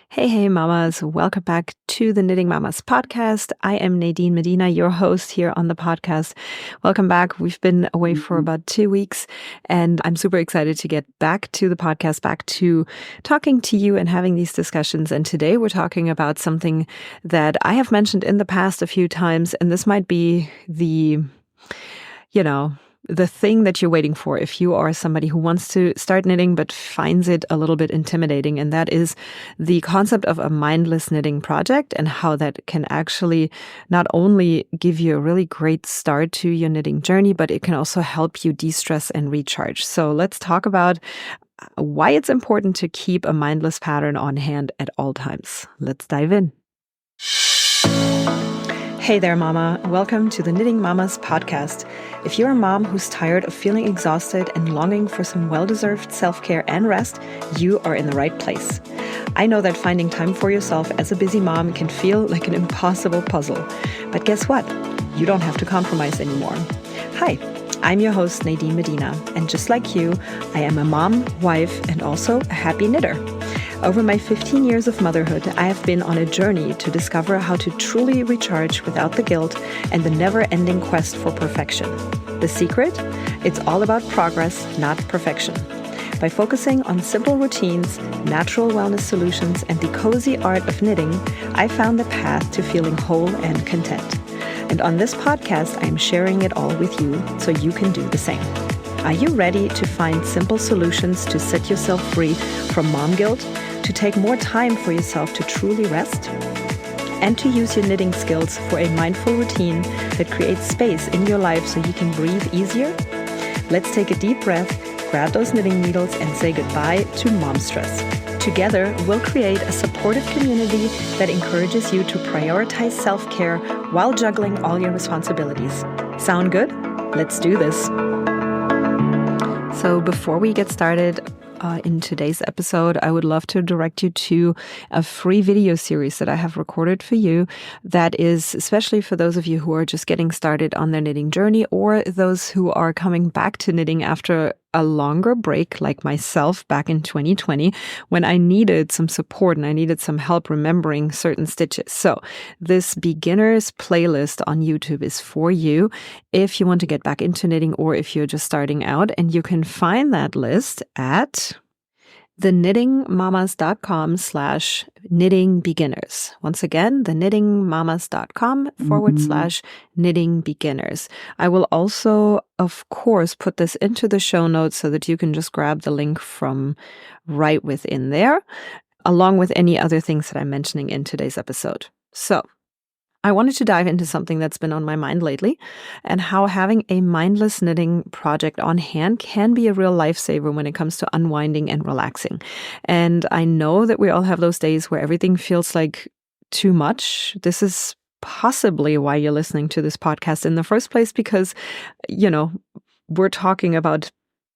Hey, mamas. Welcome back to the Knitting Mamas podcast. I am Nadine Medina, your host here on the podcast. Welcome back. We've been away for about 2 weeks, and I'm super excited to get back to the podcast, back to talking to you and having these discussions. And today we're talking about something that I have mentioned in the past a few times, and this might be the thing that you're waiting for if you are somebody who wants to start knitting but finds it a little bit intimidating. And that is the concept of a mindless knitting project and how that can actually not only give you a really great start to your knitting journey, but it can also help you de-stress and recharge. So let's talk about why it's important to keep a mindless pattern on hand at all times. Let's dive in. Hey there, mama. Welcome to the Knitting Mamas podcast. If you're a mom who's tired of feeling exhausted and longing for some well-deserved self-care and rest, you are in the right place. I know that finding time for yourself as a busy mom can feel like an impossible puzzle. But guess what? You don't have to compromise anymore. Hi, I'm your host, Nadine Medina, and just like you, I am a mom, wife, and also a happy knitter. Over my 15 years of motherhood, I have been on a journey to discover how to truly recharge without the guilt and the never-ending quest for perfection. The secret? It's all about progress, not perfection. By focusing on simple routines, natural wellness solutions, and the cozy art of knitting, I found the path to feeling whole and content. And on this podcast, I'm sharing it all with you so you can do the same. Are you ready to find simple solutions to set yourself free from mom guilt, to take more time for yourself to truly rest, and to use your knitting skills for a mindful routine that creates space in your life so you can breathe easier? Let's take a deep breath, grab those knitting needles, and say goodbye to mom stress. Together, we'll create a supportive community that encourages you to prioritize self-care while juggling all your responsibilities. Sound good? Let's do this. So before we get started, in today's episode, I would love to direct you to a free video series that I have recorded for you that is especially for those of you who are just getting started on their knitting journey or those who are coming back to knitting after a longer break like myself back in 2020 when I needed some support and I needed some help remembering certain stitches. So this beginner's playlist on YouTube is for you if you want to get back into knitting or if you're just starting out, and you can find that list at theknittingmamas.com/knitting beginners. Once again, theknittingmamas.com/knitting beginners. I will also, of course, put this into the show notes so that you can just grab the link from right within there, along with any other things that I'm mentioning in today's episode. So I wanted to dive into something that's been on my mind lately and how having a mindless knitting project on hand can be a real lifesaver when it comes to unwinding and relaxing. And I know that we all have those days where everything feels like too much. This is possibly why you're listening to this podcast in the first place, because, we're talking about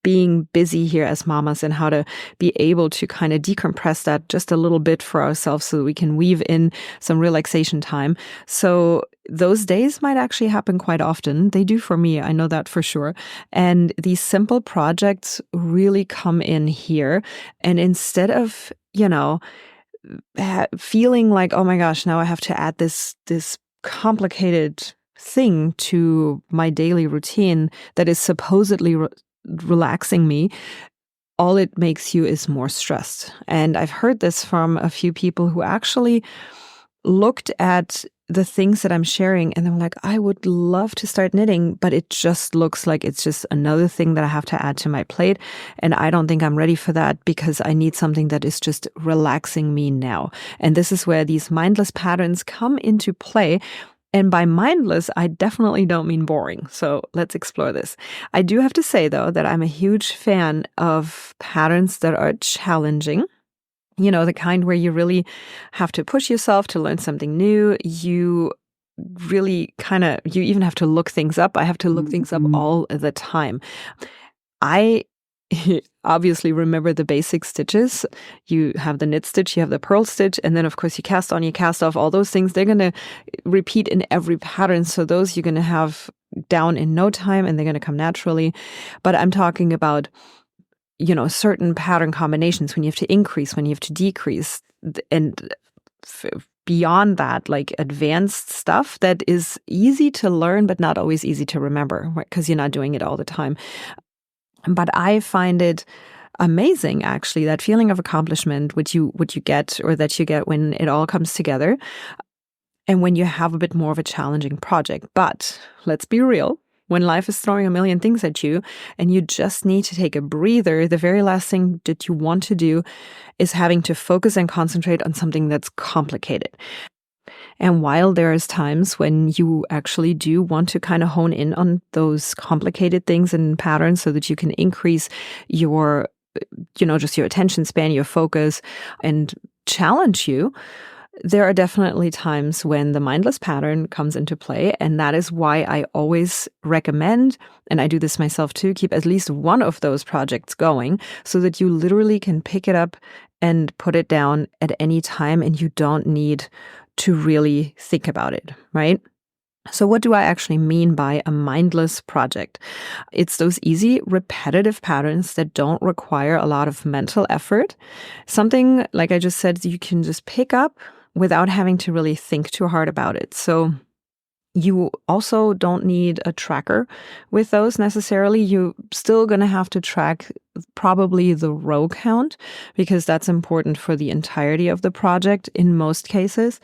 being busy here as mamas and how to be able to kind of decompress that just a little bit for ourselves so that we can weave in some relaxation time. So those days might actually happen quite often. They do for me. I know that for sure. And these simple projects really come in here. And instead of, feeling like, oh my gosh, now I have to add this complicated thing to my daily routine that is supposedly relaxing me, all it makes you is more stressed. And I've heard this from a few people who actually looked at the things that I'm sharing and they're like, I would love to start knitting, but it just looks like it's just another thing that I have to add to my plate. And I don't think I'm ready for that because I need something that is just relaxing me now. And this is where these mindless patterns come into play. And by mindless, I definitely don't mean boring. So let's explore this. I do have to say, though, that I'm a huge fan of patterns that are challenging. The kind where you really have to push yourself to learn something new. You really you even have to look things up. I have to look things up all the time. I obviously remember the basic stitches. You have the knit stitch, you have the purl stitch, and then of course you cast on, you cast off, all those things. They're going to repeat in every pattern. So those you're going to have down in no time and they're going to come naturally. But I'm talking about certain pattern combinations, when you have to increase, when you have to decrease, and beyond that, like advanced stuff that is easy to learn, but not always easy to remember, because you're not doing it all the time. But I find it amazing, actually, that feeling of accomplishment which you get, or that you get when it all comes together, and when you have a bit more of a challenging project. But let's be real. When life is throwing a million things at you and you just need to take a breather, the very last thing that you want to do is having to focus and concentrate on something that's complicated. And while there's times when you actually do want to kind of hone in on those complicated things and patterns so that you can increase your, just your attention span, your focus, and challenge you, there are definitely times when the mindless pattern comes into play. And that is why I always recommend, and I do this myself too, keep at least one of those projects going so that you literally can pick it up and put it down at any time, and you don't need to really think about it, right? So what do I actually mean by a mindless project? It's those easy, repetitive patterns that don't require a lot of mental effort. Something, like I just said, you can just pick up without having to really think too hard about it. So you also don't need a tracker with those necessarily. You're still going to have to track probably the row count, because that's important for the entirety of the project in most cases.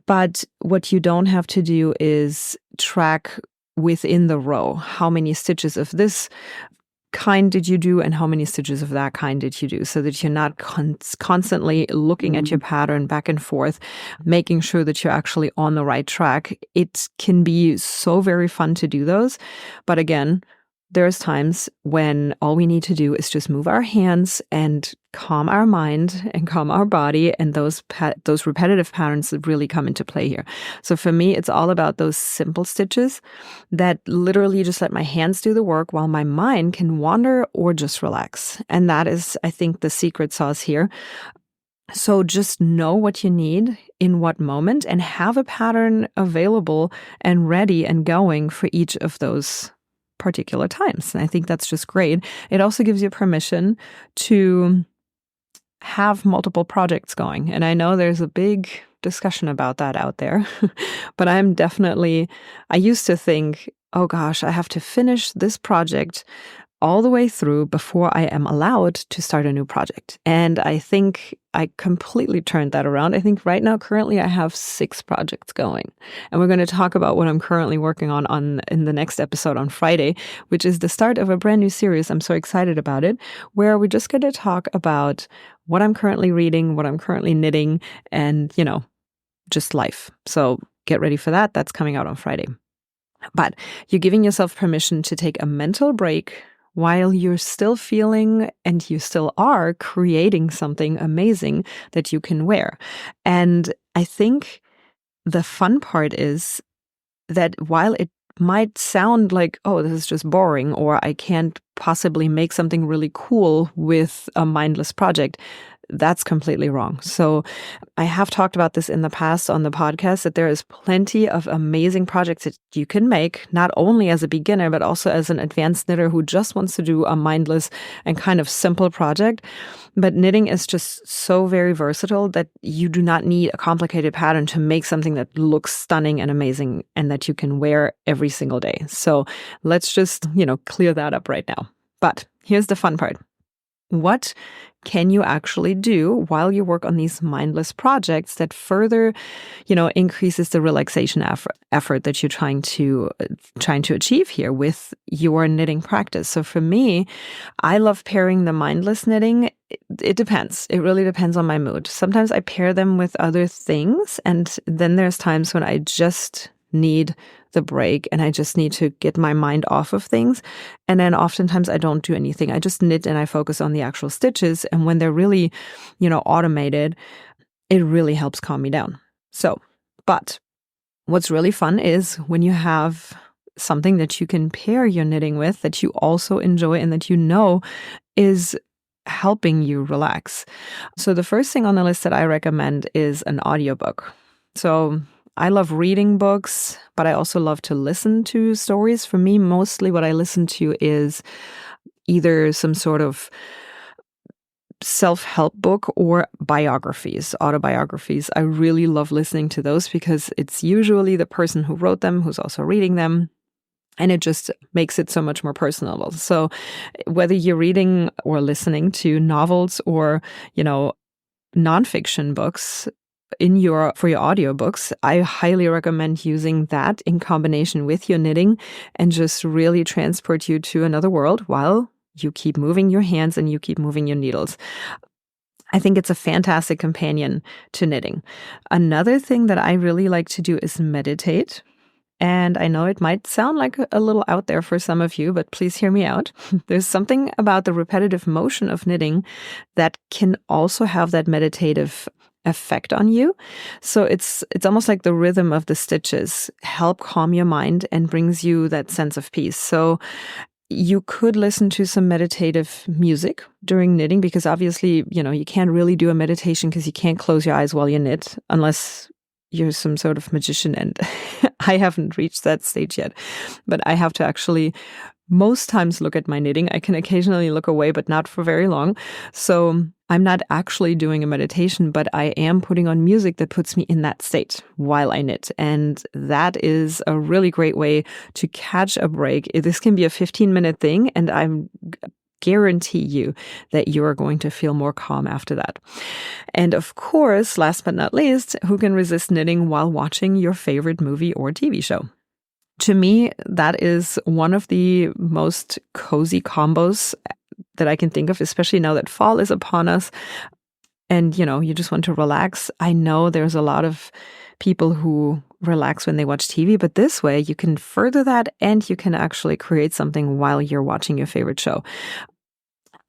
But what you don't have to do is track within the row how many stitches of this kind did you do and how many stitches of that kind did you do, so that you're not constantly looking at your pattern back and forth, making sure that you're actually on the right track. It can be so very fun to do those. But again, there's times when all we need to do is just move our hands and calm our mind and calm our body, and those repetitive patterns that really come into play here. So for me, it's all about those simple stitches that literally just let my hands do the work while my mind can wander or just relax. And that is, I think, the secret sauce here. So just know what you need in what moment and have a pattern available and ready and going for each of those particular times. And I think that's just great. It also gives you permission to have multiple projects going. And I know there's a big discussion about that out there, but I used to think, oh gosh, I have to finish this project all the way through before I am allowed to start a new project. And I think I completely turned that around. I think right now, currently, I have 6 projects going. And we're going to talk about what I'm currently working on in the next episode on Friday, which is the start of a brand new series. I'm so excited about it, where we're just going to talk about what I'm currently reading, what I'm currently knitting, and, just life. So get ready for that. That's coming out on Friday. But you're giving yourself permission to take a mental break while you're still feeling and you still are creating something amazing that you can wear. And I think the fun part is that while it might sound like, oh, this is just boring, or I can't possibly make something really cool with a mindless project, that's completely wrong. So I have talked about this in the past on the podcast, that there is plenty of amazing projects that you can make, not only as a beginner, but also as an advanced knitter who just wants to do a mindless and kind of simple project. But knitting is just so very versatile that you do not need a complicated pattern to make something that looks stunning and amazing and that you can wear every single day. So let's just, clear that up right now. But here's the fun part. What can you actually do while you work on these mindless projects that further, increases the relaxation effort that you're trying to achieve here with your knitting practice? So for me, I love pairing the mindless knitting. It depends. It really depends on my mood. Sometimes I pair them with other things, and then there's times when I just need the break and I just need to get my mind off of things. And then oftentimes I don't do anything. I just knit and I focus on the actual stitches. And when they're really, automated, it really helps calm me down. So, but what's really fun is when you have something that you can pair your knitting with that you also enjoy and that is helping you relax. So the first thing on the list that I recommend is an audiobook. So I love reading books, but I also love to listen to stories. For me, mostly what I listen to is either some sort of self-help book or biographies, autobiographies. I really love listening to those because it's usually the person who wrote them who's also reading them. And it just makes it so much more personal. So whether you're reading or listening to novels or, nonfiction books for your audiobooks, I highly recommend using that in combination with your knitting and just really transport you to another world while you keep moving your hands and you keep moving your needles. I think it's a fantastic companion to knitting. Another thing that I really like to do is meditate. And I know it might sound like a little out there for some of you, but please hear me out. There's something about the repetitive motion of knitting that can also have that meditative effect on you. So it's almost like the rhythm of the stitches help calm your mind and brings you that sense of peace. So you could listen to some meditative music during knitting because obviously, you can't really do a meditation because you can't close your eyes while you knit unless you're some sort of magician, and I haven't reached that stage yet. But I have to actually most times look at my knitting. I can occasionally look away, but not for very long. So I'm not actually doing a meditation, but I am putting on music that puts me in that state while I knit. And that is a really great way to catch a break. This can be a 15-minute thing, and I'm guarantee you that you are going to feel more calm after that. And of course, last but not least, who can resist knitting while watching your favorite movie or TV show? To me, that is one of the most cozy combos that I can think of, especially now that fall is upon us. And, you just want to relax. I know there's a lot of people who relax when they watch TV, but this way you can further that and you can actually create something while you're watching your favorite show.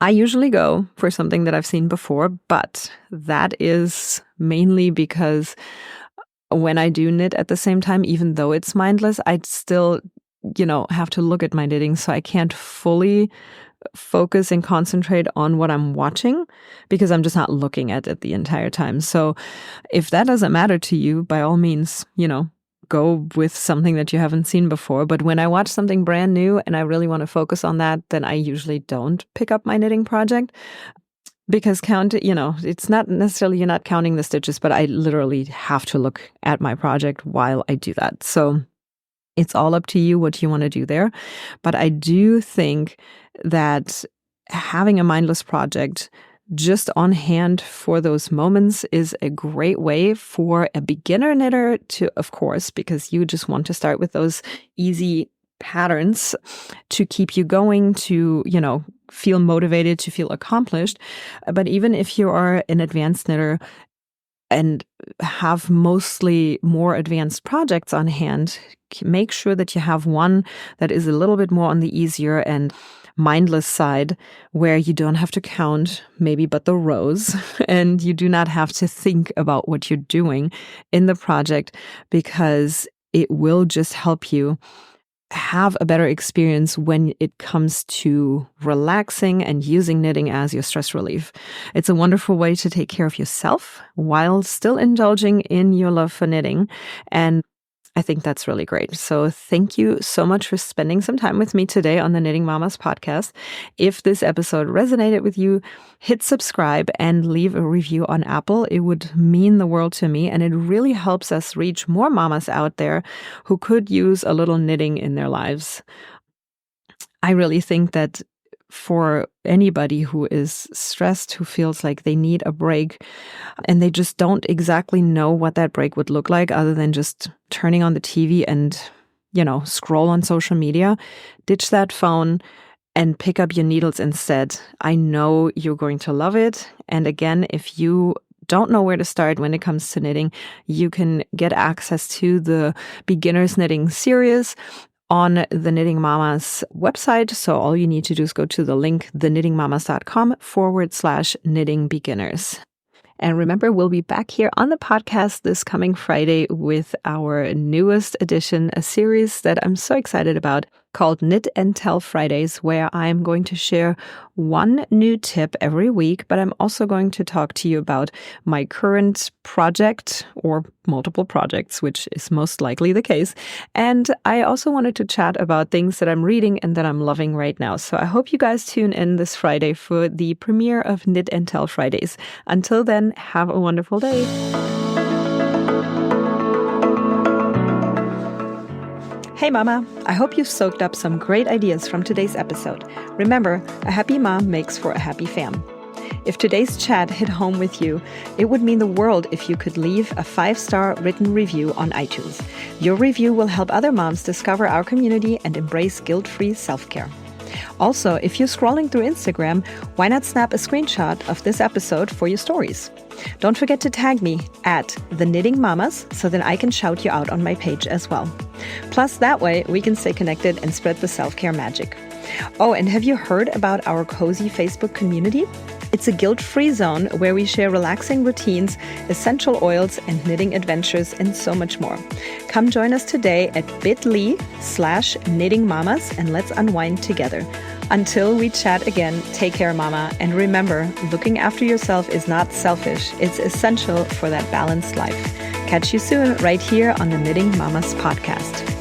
I usually go for something that I've seen before, but that is mainly because when I do knit at the same time, even though it's mindless, I still, have to look at my knitting. So I can't fully focus and concentrate on what I'm watching because I'm just not looking at it the entire time. So if that doesn't matter to you, by all means, go with something that you haven't seen before. But when I watch something brand new and I really want to focus on that, then I usually don't pick up my knitting project because it's not necessarily you're not counting the stitches, but I literally have to look at my project while I do that. So it's all up to you what you want to do there. But I do think that having a mindless project just on hand for those moments is a great way for a beginner knitter to, of course, because you just want to start with those easy patterns to keep you going, to, feel motivated, to feel accomplished. But even if you are an advanced knitter and have mostly more advanced projects on hand, make sure that you have one that is a little bit more on the easier and mindless side where you don't have to count maybe but the rows and you do not have to think about what you're doing in the project because it will just help you have a better experience when it comes to relaxing and using knitting as your stress relief. It's a wonderful way to take care of yourself while still indulging in your love for knitting. And I think that's really great. So thank you so much for spending some time with me today on the Knitting Mamas podcast. If this episode resonated with you, hit subscribe and leave a review on Apple. It would mean the world to me, and it really helps us reach more mamas out there who could use a little knitting in their lives. I really think that for anybody who is stressed, who feels like they need a break and they just don't exactly know what that break would look like other than just turning on the TV and, scroll on social media, ditch that phone and pick up your needles instead. I know you're going to love it. And again, if you don't know where to start when it comes to knitting, you can get access to the Beginner's Knitting series on the Knitting Mamas website. So all you need to do is go to the link, theknittingmamas.com/knitting beginners. And remember, we'll be back here on the podcast this coming Friday with our newest edition, a series that I'm so excited about called Knit and Tell Fridays, where I'm going to share one new tip every week, but I'm also going to talk to you about my current project or multiple projects, which is most likely the case. And I also wanted to chat about things that I'm reading and that I'm loving right now. So I hope you guys tune in this Friday for the premiere of Knit and Tell Fridays. Until then, have a wonderful day. Hey Mama, I hope you've soaked up some great ideas from today's episode. Remember, a happy mom makes for a happy fam. If today's chat hit home with you, it would mean the world if you could leave a 5-star written review on iTunes. Your review will help other moms discover our community and embrace guilt-free self-care. Also, if you're scrolling through Instagram, why not snap a screenshot of this episode for your stories? Don't forget to tag me at The Knitting Mamas so that I can shout you out on my page as well. Plus, that way we can stay connected and spread the self-care magic. Oh, and have you heard about our cozy Facebook community? It's a guilt-free zone where we share relaxing routines, essential oils, and knitting adventures, and so much more. Come join us today at bit.ly/knittingmamas and let's unwind together. Until we chat again, take care, Mama. And remember, looking after yourself is not selfish. It's essential for that balanced life. Catch you soon right here on the Knitting Mamas podcast.